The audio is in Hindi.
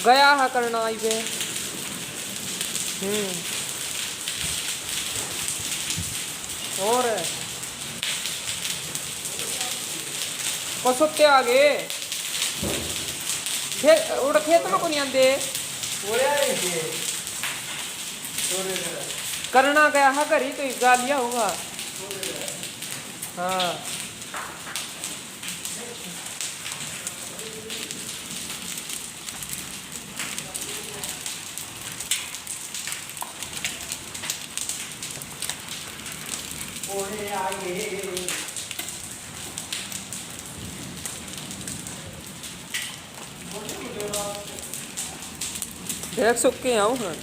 गया है करना आई पे। और पसोते आगे उड़ खेत में को नहीं आंदे करना गया है करी तो गा लिया होगा। हाँ देख सुख के आऊँ। हाँ